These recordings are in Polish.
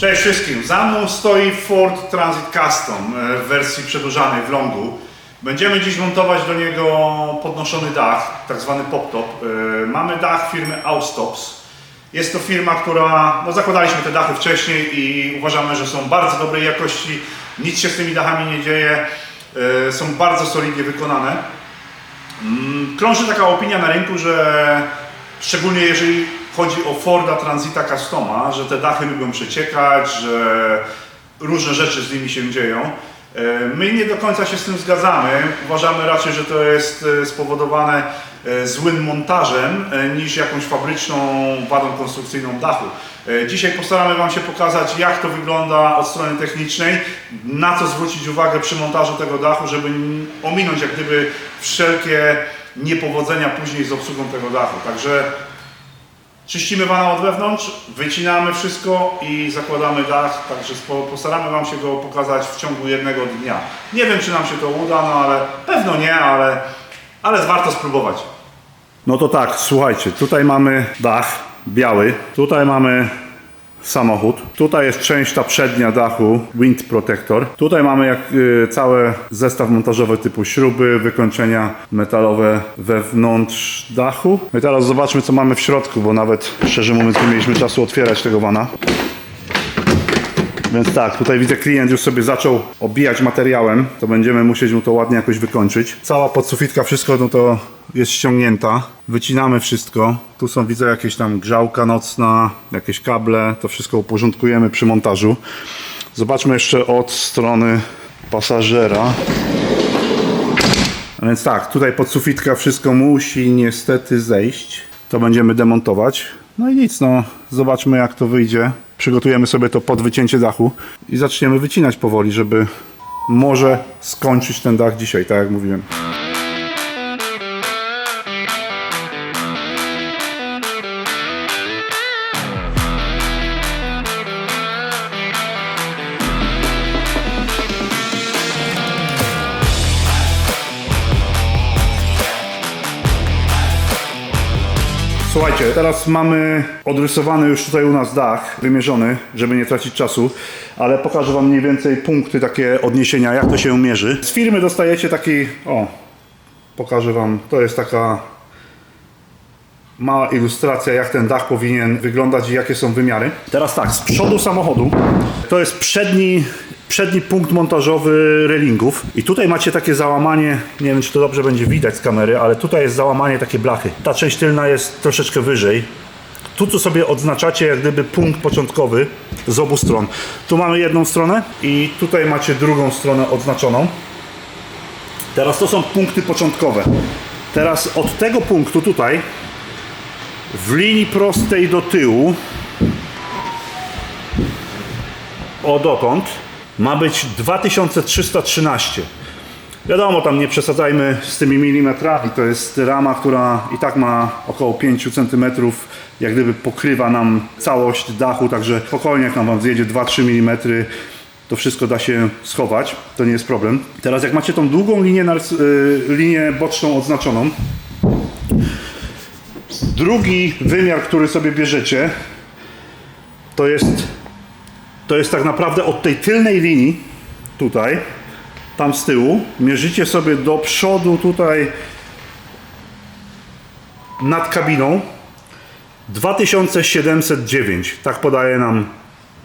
Cześć wszystkim. Za mną stoi Ford Transit Custom w wersji przedłużanej w longu. Będziemy dziś montować do niego podnoszony dach, tak zwany pop-top. Mamy dach firmy Austops. Jest to firma, która, zakładaliśmy te dachy wcześniej i uważamy, że są bardzo dobrej jakości. Nic się z tymi dachami nie dzieje. Są bardzo solidnie wykonane. Krąży taka opinia na rynku, że szczególnie jeżeli chodzi o Forda Transita Customa, że te dachy lubią przeciekać, że różne rzeczy z nimi się dzieją. My nie do końca się z tym zgadzamy. Uważamy raczej, że to jest spowodowane złym montażem niż jakąś fabryczną wadą konstrukcyjną dachu. Dzisiaj postaramy Wam się pokazać, jak to wygląda od strony technicznej, na co zwrócić uwagę przy montażu tego dachu, żeby ominąć jak gdyby wszelkie niepowodzenia później z obsługą tego dachu. Także czyścimy wana od wewnątrz, wycinamy wszystko i zakładamy dach, także postaramy Wam się go pokazać w ciągu jednego dnia. Nie wiem, czy nam się to uda, ale pewno nie, ale warto spróbować. No to tak, słuchajcie, tutaj mamy dach biały, tutaj mamy samochód, tutaj jest część ta przednia dachu, wind protector, tutaj mamy cały zestaw montażowy typu śruby, wykończenia metalowe wewnątrz dachu. No i teraz zobaczmy, co mamy w środku, bo nawet szczerze mówiąc nie mieliśmy czasu otwierać tego wana. Więc tak, tutaj widzę, klient już sobie zaczął obijać materiałem, to będziemy musieć mu to ładnie jakoś wykończyć. Cała podsufitka, wszystko no to jest ściągnięta. Wycinamy wszystko. Tu są, widzę, jakieś tam grzałka nocna, jakieś kable, to wszystko uporządkujemy przy montażu. Zobaczmy jeszcze od strony pasażera. A więc tak, tutaj podsufitka, wszystko musi niestety zejść. To będziemy demontować. No i nic, no zobaczmy, jak to wyjdzie. Przygotujemy sobie to pod wycięcie dachu i zaczniemy wycinać powoli, żeby może skończyć ten dach dzisiaj, tak jak mówiłem. Słuchajcie, teraz mamy odrysowany już tutaj u nas dach, wymierzony, żeby nie tracić czasu, ale pokażę Wam mniej więcej punkty, takie odniesienia, jak to się mierzy. Z firmy dostajecie taki, pokażę Wam, to jest taka mała ilustracja, jak ten dach powinien wyglądać i jakie są wymiary. Teraz tak, z przodu samochodu, to jest przedni punkt montażowy railingów i tutaj macie takie załamanie, nie wiem, czy to dobrze będzie widać z kamery, ale tutaj jest załamanie takie blachy. Ta część tylna jest troszeczkę wyżej. Tu sobie odznaczacie jak gdyby punkt początkowy z obu stron. Tu mamy jedną stronę i tutaj macie drugą stronę odznaczoną. Teraz to są punkty początkowe. Teraz od tego punktu tutaj w linii prostej do tyłu, dotąd, ma być 2313. Wiadomo, tam nie przesadzajmy z tymi milimetrami. To jest rama, która i tak ma około 5 cm, jak gdyby pokrywa nam całość dachu, także spokojnie, jak nam Wam zjedzie 2-3 mm, to wszystko da się schować, to nie jest problem. Teraz jak macie tą długą linię boczną odznaczoną, drugi wymiar, który sobie bierzecie, to jest tak naprawdę od tej tylnej linii, tutaj, tam z tyłu, mierzycie sobie do przodu tutaj nad kabiną 2709, tak podaje nam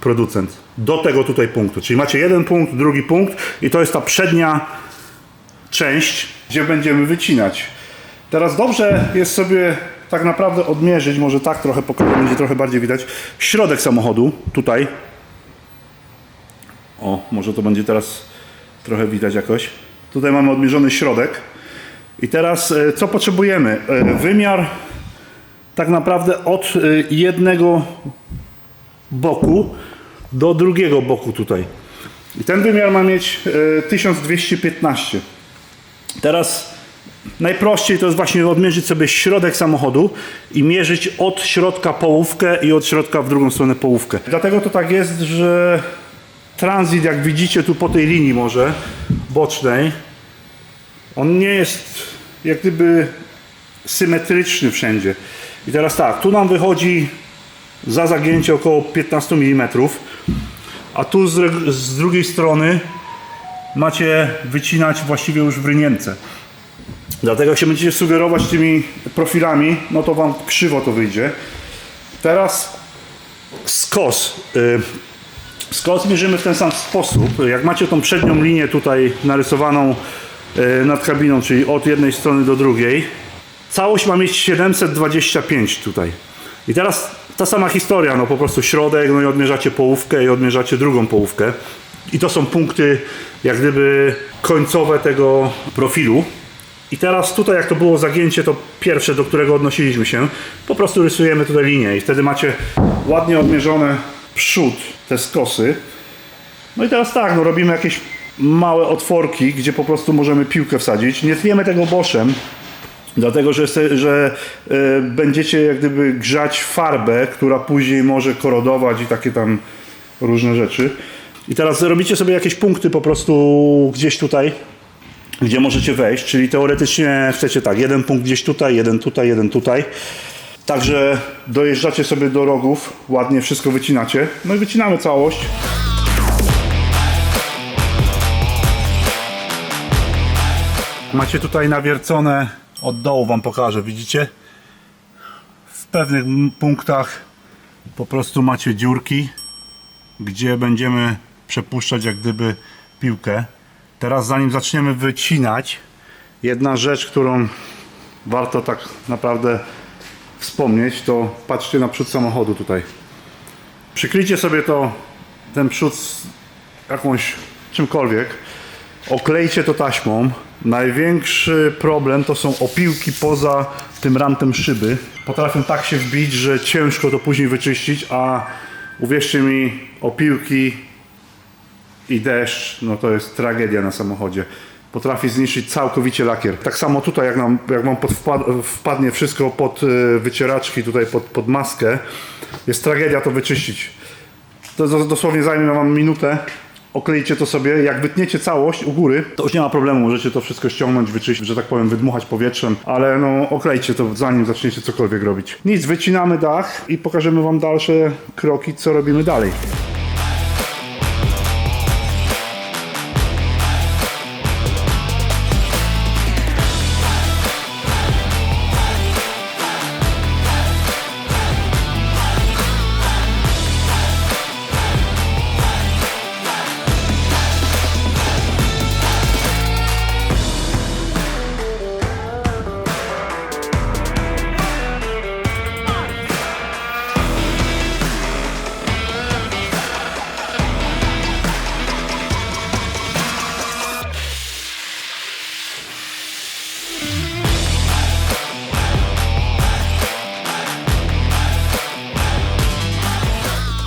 producent, do tego tutaj punktu. Czyli macie jeden punkt, drugi punkt i to jest ta przednia część, gdzie będziemy wycinać. Teraz dobrze jest sobie tak naprawdę odmierzyć, może tak trochę pokażę, będzie trochę bardziej widać, środek samochodu, tutaj. Może to będzie teraz trochę widać jakoś. Tutaj mamy odmierzony środek. I teraz co potrzebujemy? Wymiar tak naprawdę od jednego boku do drugiego boku tutaj. I ten wymiar ma mieć 1215. Teraz najprościej to jest właśnie odmierzyć sobie środek samochodu i mierzyć od środka połówkę i od środka w drugą stronę połówkę. Dlatego to tak jest, że Transit, jak widzicie tu po tej linii może bocznej, on nie jest jak gdyby symetryczny wszędzie. I teraz tak, tu nam wychodzi za zagięcie około 15 mm. a tu z drugiej strony macie wycinać właściwie już w rynience. Dlatego jak się będziecie sugerować tymi profilami, no to wam krzywo to wyjdzie. Teraz skos. Skos mierzymy w ten sam sposób. Jak macie tą przednią linię tutaj narysowaną nad kabiną, czyli od jednej strony do drugiej, całość ma mieć 725 tutaj. I teraz ta sama historia, no po prostu środek, no i odmierzacie połówkę i odmierzacie drugą połówkę. I to są punkty jak gdyby końcowe tego profilu. I teraz tutaj jak to było zagięcie, to pierwsze, do którego odnosiliśmy się, po prostu rysujemy tutaj linię i wtedy macie ładnie odmierzone przód, te skosy. No i teraz tak, no robimy jakieś małe otworki, gdzie po prostu możemy piłkę wsadzić. Nie tniemy tego boszem, dlatego że będziecie jak gdyby grzać farbę, która później może korodować i takie tam różne rzeczy. I teraz robicie sobie jakieś punkty po prostu gdzieś tutaj, gdzie możecie wejść, czyli teoretycznie chcecie tak, jeden punkt gdzieś tutaj, jeden tutaj, jeden tutaj. Także dojeżdżacie sobie do rogów, ładnie wszystko wycinacie, no i wycinamy całość. Macie tutaj nawiercone, od dołu wam pokażę, widzicie? W pewnych punktach po prostu macie dziurki, gdzie będziemy przepuszczać jak gdyby piłkę. Teraz zanim zaczniemy wycinać, jedna rzecz, którą warto tak naprawdę wspomnieć, to patrzcie na przód samochodu tutaj. Przykryjcie sobie ten przód z jakąś czymkolwiek, oklejcie to taśmą. Największy problem to są opiłki poza tym rantem szyby. Potrafią tak się wbić, że ciężko to później wyczyścić, a uwierzcie mi, opiłki i deszcz, no to jest tragedia na samochodzie. Potrafi zniszczyć całkowicie lakier. Tak samo tutaj, jak wam wpadnie wszystko pod wycieraczki, tutaj pod maskę, jest tragedia to wyczyścić. To dosłownie zajmie wam minutę. Oklejcie to sobie, jak wytniecie całość u góry, to już nie ma problemu, możecie to wszystko ściągnąć, wyczyścić, że tak powiem, wydmuchać powietrzem, ale no oklejcie to zanim zaczniecie cokolwiek robić. Nic, wycinamy dach i pokażemy wam dalsze kroki, co robimy dalej.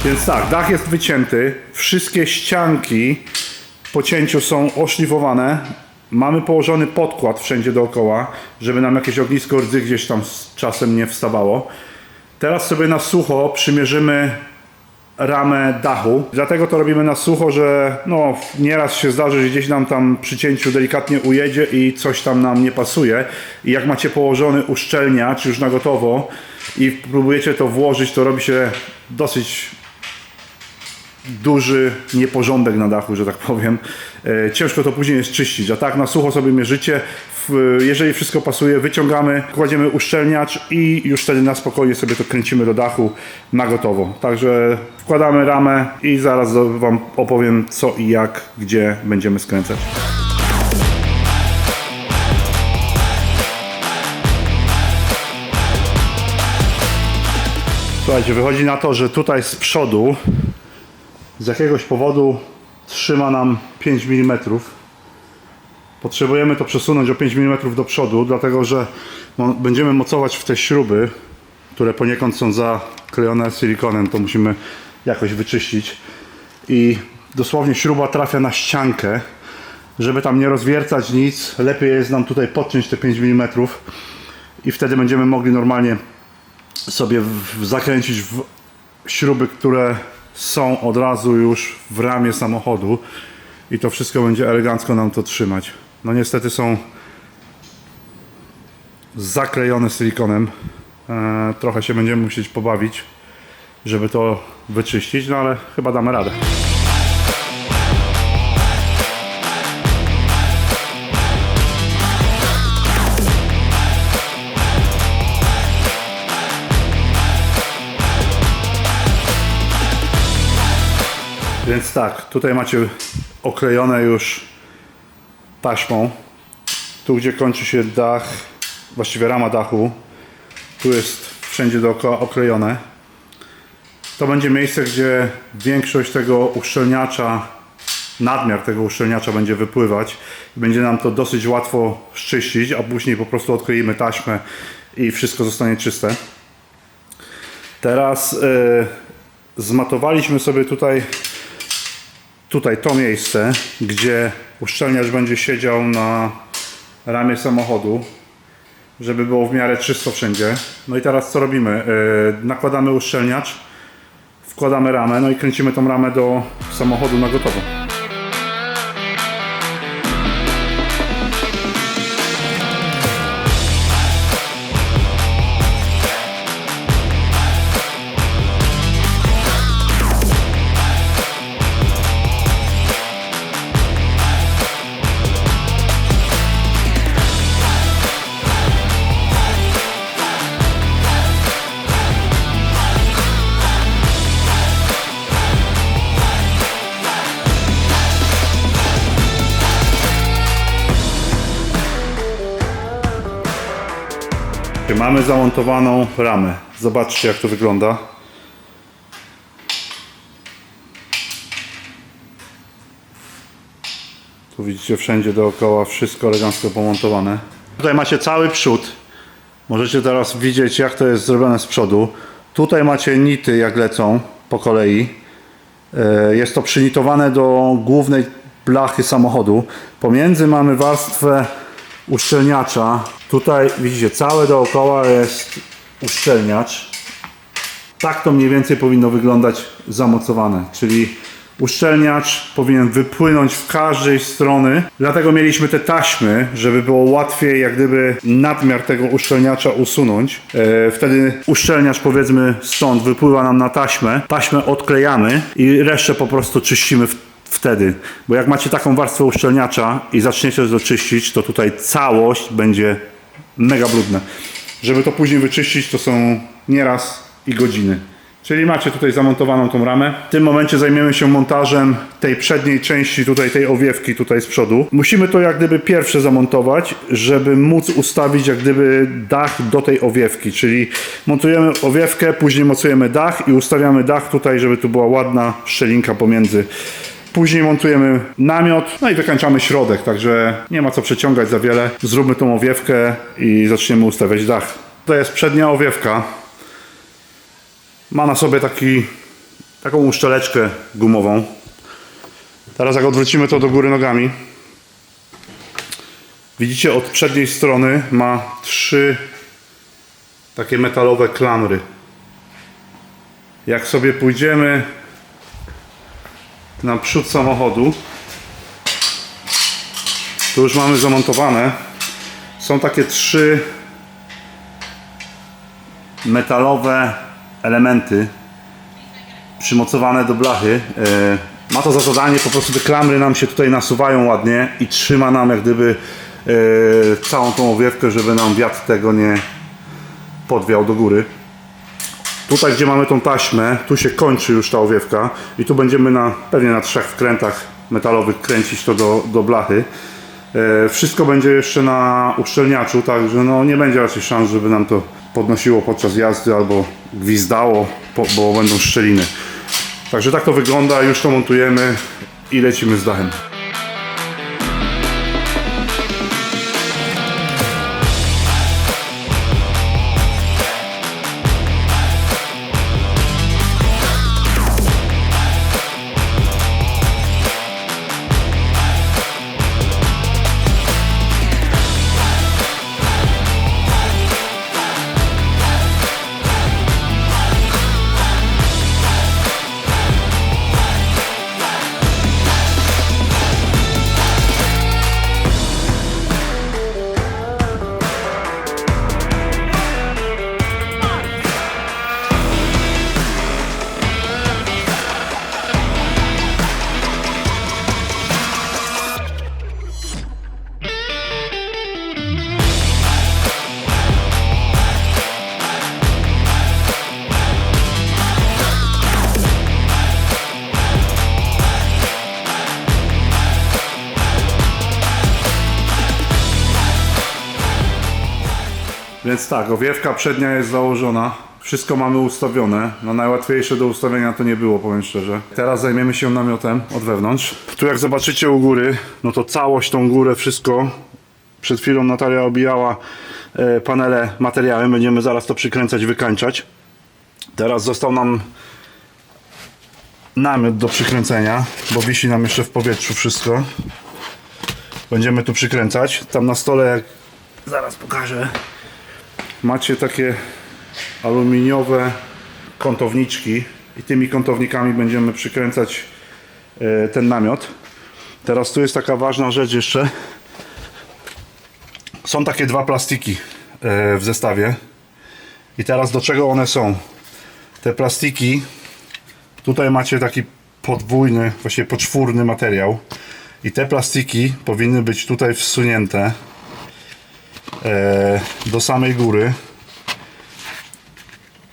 Więc tak, dach jest wycięty, wszystkie ścianki po cięciu są oszlifowane, mamy położony podkład wszędzie dookoła, żeby nam jakieś ognisko rdzy gdzieś tam z czasem nie wstawało. Teraz sobie na sucho przymierzymy ramę dachu, dlatego to robimy na sucho, że no, nieraz się zdarzy, że gdzieś nam tam przy cięciu delikatnie ujedzie i coś tam nam nie pasuje. I jak macie położony uszczelniacz już na gotowo i próbujecie to włożyć, to robi się dosyć duży nieporządek na dachu, że tak powiem. Ciężko to później jest czyścić, a tak na sucho sobie mierzycie. Jeżeli wszystko pasuje, wyciągamy, kładziemy uszczelniacz i już wtedy na spokojnie sobie to kręcimy do dachu na gotowo. Także wkładamy ramę i zaraz wam opowiem co i jak, gdzie będziemy skręcać. Słuchajcie, wychodzi na to, że tutaj z przodu z jakiegoś powodu trzyma nam 5 mm. Potrzebujemy to przesunąć o 5 mm do przodu, dlatego że będziemy mocować w te śruby, które poniekąd są zaklejone silikonem, to musimy jakoś wyczyścić. I dosłownie śruba trafia na ściankę. Żeby tam nie rozwiercać nic, lepiej jest nam tutaj podciąć te 5 mm i wtedy będziemy mogli normalnie sobie zakręcić w śruby, które są od razu już w ramie samochodu i to wszystko będzie elegancko nam to trzymać. No niestety są zaklejone silikonem. Trochę się będziemy musieć pobawić, żeby to wyczyścić, no ale chyba damy radę. Więc tak, tutaj macie oklejone już taśmą. Tu gdzie kończy się dach, właściwie rama dachu, tu jest wszędzie dookoła oklejone. To będzie miejsce, gdzie większość tego uszczelniacza, nadmiar tego uszczelniacza będzie wypływać. Będzie nam to dosyć łatwo szczyścić, a później po prostu odkleimy taśmę i wszystko zostanie czyste. Teraz zmatowaliśmy sobie tutaj to miejsce, gdzie uszczelniacz będzie siedział na ramie samochodu, żeby było w miarę czysto wszędzie. No i teraz co robimy? Nakładamy uszczelniacz, wkładamy ramę, no i kręcimy tą ramę do samochodu na gotowo. Mamy zamontowaną ramę. Zobaczcie, jak to wygląda. Tu widzicie wszędzie dookoła wszystko elegancko pomontowane. Tutaj macie cały przód. Możecie teraz widzieć, jak to jest zrobione z przodu. Tutaj macie nity, jak lecą po kolei. Jest to przynitowane do głównej blachy samochodu. Pomiędzy mamy warstwę uszczelniacza. Tutaj widzicie, całe dookoła jest uszczelniacz. Tak to mniej więcej powinno wyglądać zamocowane, czyli uszczelniacz powinien wypłynąć w każdej strony. Dlatego mieliśmy te taśmy, żeby było łatwiej jak gdyby nadmiar tego uszczelniacza usunąć. Wtedy uszczelniacz, powiedzmy, stąd wypływa nam na taśmę. Taśmę odklejamy i resztę po prostu czyścimy wtedy. Bo jak macie taką warstwę uszczelniacza i zaczniecie to czyścić, to tutaj całość będzie mega brudne. Żeby to później wyczyścić, to są nieraz i godziny. Czyli macie tutaj zamontowaną tą ramę. W tym momencie zajmiemy się montażem tej przedniej części, tutaj tej owiewki tutaj z przodu. Musimy to jak gdyby pierwsze zamontować, żeby móc ustawić jak gdyby dach do tej owiewki. Czyli montujemy owiewkę, później mocujemy dach i ustawiamy dach tutaj, żeby tu była ładna szczelinka pomiędzy. Później montujemy namiot, no i wykańczamy środek, także nie ma co przeciągać za wiele. Zróbmy tą owiewkę i zaczniemy ustawiać dach. To jest przednia owiewka. Ma na sobie taką uszczeleczkę gumową. Teraz jak odwrócimy to do góry nogami, widzicie, od przedniej strony ma 3 takie metalowe klamry. Jak sobie pójdziemy na przód samochodu, to już mamy zamontowane. Są takie 3 metalowe elementy przymocowane do blachy. Ma to za zadanie, po prostu te klamry nam się tutaj nasuwają ładnie i trzyma nam jak gdyby całą tą owiewkę, żeby nam wiatr tego nie podwiał do góry. Tutaj, gdzie mamy tą taśmę, tu się kończy już ta owiewka i tu będziemy pewnie na 3 wkrętach metalowych kręcić to do blachy. Wszystko będzie jeszcze na uszczelniaczu, także no nie będzie raczej szans, żeby nam to podnosiło podczas jazdy albo gwizdało, bo będą szczeliny. Także tak to wygląda, już to montujemy i lecimy z dachem. Więc tak, owiewka przednia jest założona. Wszystko mamy ustawione. No najłatwiejsze do ustawienia to nie było, powiem szczerze. Teraz zajmiemy się namiotem od wewnątrz. Tu jak zobaczycie u góry, no to całość tą górę, wszystko. Przed chwilą Natalia obijała panele materiałem. Będziemy zaraz to przykręcać, wykańczać. Teraz został nam namiot do przykręcenia, bo wisi nam jeszcze w powietrzu wszystko. Będziemy tu przykręcać. Tam na stole, jak zaraz pokażę, macie takie aluminiowe kątowniczki i tymi kątownikami będziemy przykręcać ten namiot. Teraz tu jest taka ważna rzecz jeszcze. Są takie dwa plastiki w zestawie i teraz do czego one są? Te plastiki, tutaj macie taki podwójny, właściwie poczwórny materiał i te plastiki powinny być tutaj wsunięte do samej góry.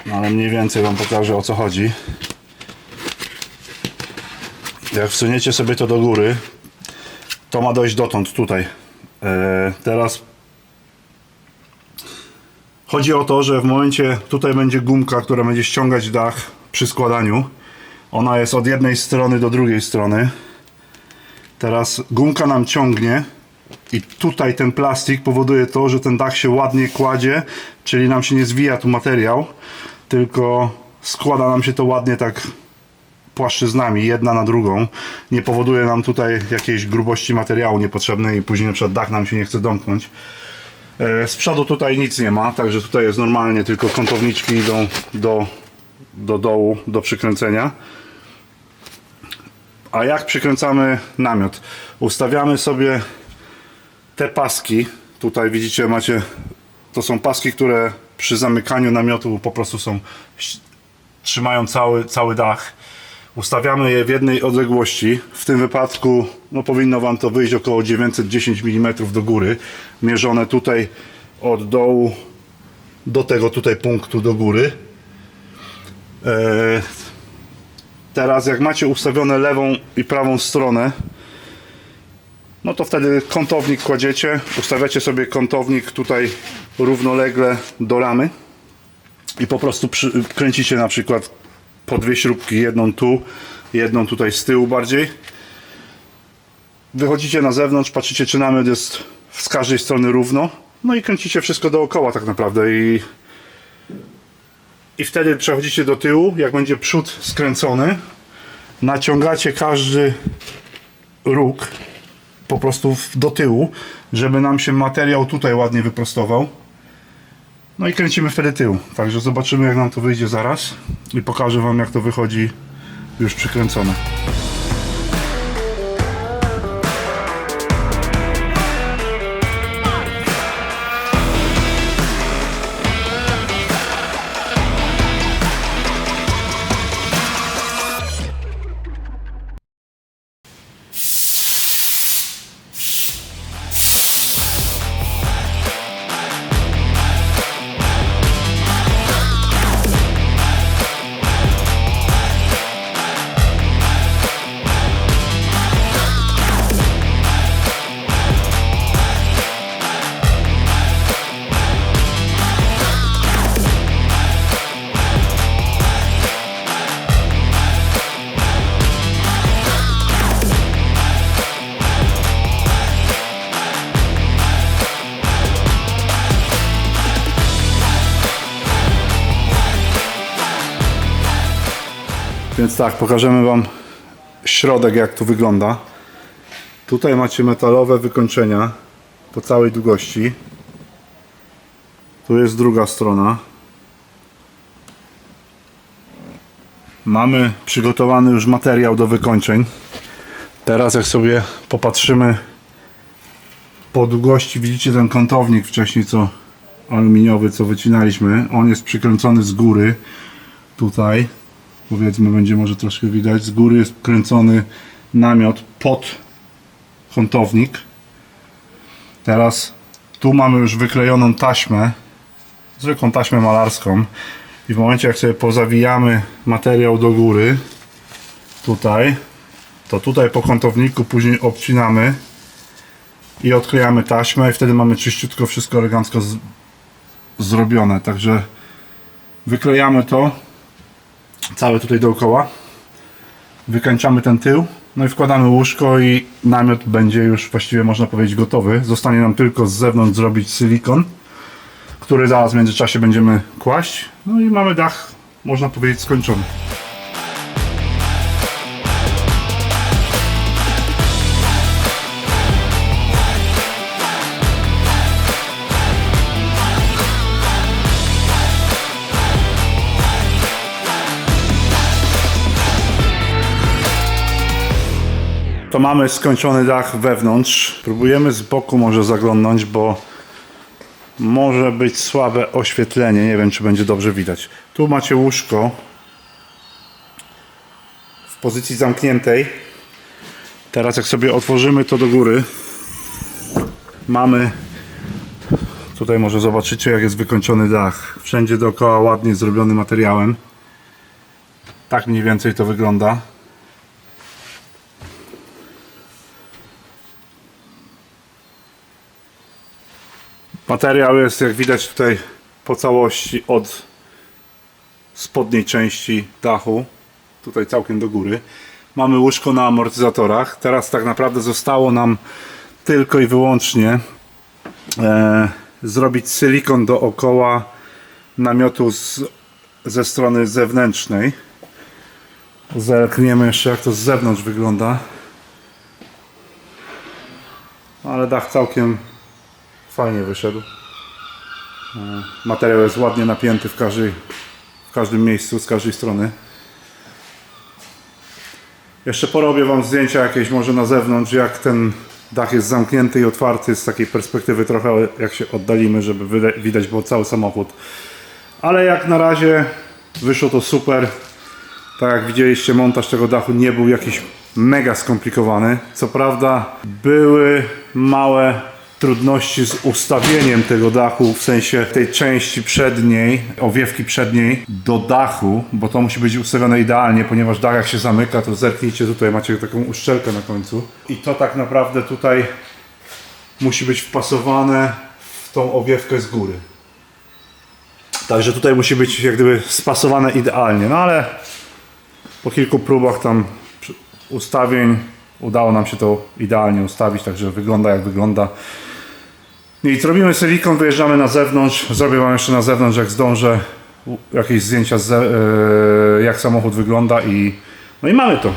No ale mniej więcej wam pokażę, o co chodzi. Jak wsuniecie sobie to do góry, to ma dojść dotąd, tutaj. Teraz chodzi o to, że w momencie, tutaj będzie gumka, która będzie ściągać dach przy składaniu. Ona jest od jednej strony do drugiej strony. Teraz gumka nam ciągnie i tutaj ten plastik powoduje to, że ten dach się ładnie kładzie, czyli nam się nie zwija tu materiał, tylko składa nam się to ładnie tak płaszczyznami, jedna na drugą. Nie powoduje nam tutaj jakiejś grubości materiału niepotrzebnej i później na przykład dach nam się nie chce domknąć. Z przodu tutaj nic nie ma, także tutaj jest normalnie, tylko kątowniczki idą do dołu, do przykręcenia. A jak przykręcamy namiot? Ustawiamy sobie te paski. Tutaj widzicie, macie, to są paski, które przy zamykaniu namiotu po prostu trzymają cały dach. Ustawiamy je w jednej odległości. W tym wypadku no, powinno wam to wyjść około 910 mm do góry. Mierzone tutaj od dołu do tego tutaj punktu do góry. Teraz jak macie ustawione lewą i prawą stronę, no to wtedy kątownik kładziecie. Ustawiacie sobie kątownik tutaj równolegle do ramy i po prostu kręcicie na przykład po dwie śrubki, jedną tu, jedną tutaj z tyłu bardziej. Wychodzicie na zewnątrz, patrzycie, czy namiot jest z każdej strony równo, no i kręcicie wszystko dookoła tak naprawdę i wtedy przechodzicie do tyłu, jak będzie przód skręcony, naciągacie każdy róg po prostu do tyłu, żeby nam się materiał tutaj ładnie wyprostował. No i kręcimy wtedy tył. Także zobaczymy, jak nam to wyjdzie zaraz i pokażę wam, jak to wychodzi już przykręcone. Więc tak, pokażemy wam środek, jak tu wygląda. Tutaj macie metalowe wykończenia po całej długości. Tu jest druga strona. Mamy przygotowany już materiał do wykończeń. Teraz jak sobie popatrzymy po długości, widzicie ten kątownik wcześniej, co aluminiowy, co wycinaliśmy. On jest przykręcony z góry. Tutaj, powiedzmy, będzie może troszkę widać. Z góry jest kręcony namiot pod kątownik. Teraz tu mamy już wyklejoną taśmę, zwykłą taśmę malarską. I w momencie, jak sobie pozawijamy materiał do góry, tutaj, to tutaj po kątowniku później obcinamy i odklejamy taśmę i wtedy mamy czyściutko wszystko elegancko zrobione, także wyklejamy to całe tutaj dookoła, wykańczamy ten tył, no i wkładamy łóżko i namiot będzie już właściwie, można powiedzieć, gotowy. Zostanie nam tylko z zewnątrz zrobić silikon, który zaraz w międzyczasie będziemy kłaść, no i mamy dach, można powiedzieć, skończony. To mamy skończony dach wewnątrz. Próbujemy z boku może zaglądnąć, bo może być słabe oświetlenie. Nie wiem, czy będzie dobrze widać. Tu macie łóżko w pozycji zamkniętej. Teraz jak sobie otworzymy to do góry, mamy tutaj, może zobaczycie, jak jest wykończony dach. Wszędzie dookoła ładnie zrobiony materiałem. Tak mniej więcej to wygląda. Materiał jest, jak widać, tutaj po całości od spodniej części dachu, tutaj całkiem do góry. Mamy łóżko na amortyzatorach. Teraz tak naprawdę zostało nam tylko i wyłącznie zrobić silikon dookoła namiotu ze strony zewnętrznej. Zerkniemy jeszcze, jak to z zewnątrz wygląda. Ale dach całkiem fajnie wyszedł. Materiał jest ładnie napięty w każdym miejscu, z każdej strony. Jeszcze porobię Wam zdjęcia jakieś może na zewnątrz, jak ten dach jest zamknięty i otwarty z takiej perspektywy, trochę jak się oddalimy, żeby widać było cały samochód. Ale jak na razie wyszło to super. Tak jak widzieliście, montaż tego dachu nie był jakiś mega skomplikowany. Co prawda były małe trudności z ustawieniem tego dachu, w sensie tej części przedniej, owiewki przedniej do dachu, bo to musi być ustawione idealnie, ponieważ dach jak się zamyka, to zerknijcie, tutaj macie taką uszczelkę na końcu i to tak naprawdę tutaj musi być wpasowane w tą owiewkę z góry. Także tutaj musi być jak gdyby spasowane idealnie, no ale po kilku próbach tam ustawień udało nam się to idealnie ustawić, także wygląda jak wygląda. I robimy silikon, wyjeżdżamy na zewnątrz. Zrobię Wam jeszcze na zewnątrz, jak zdążę, jakieś zdjęcia jak samochód wygląda i no i mamy to.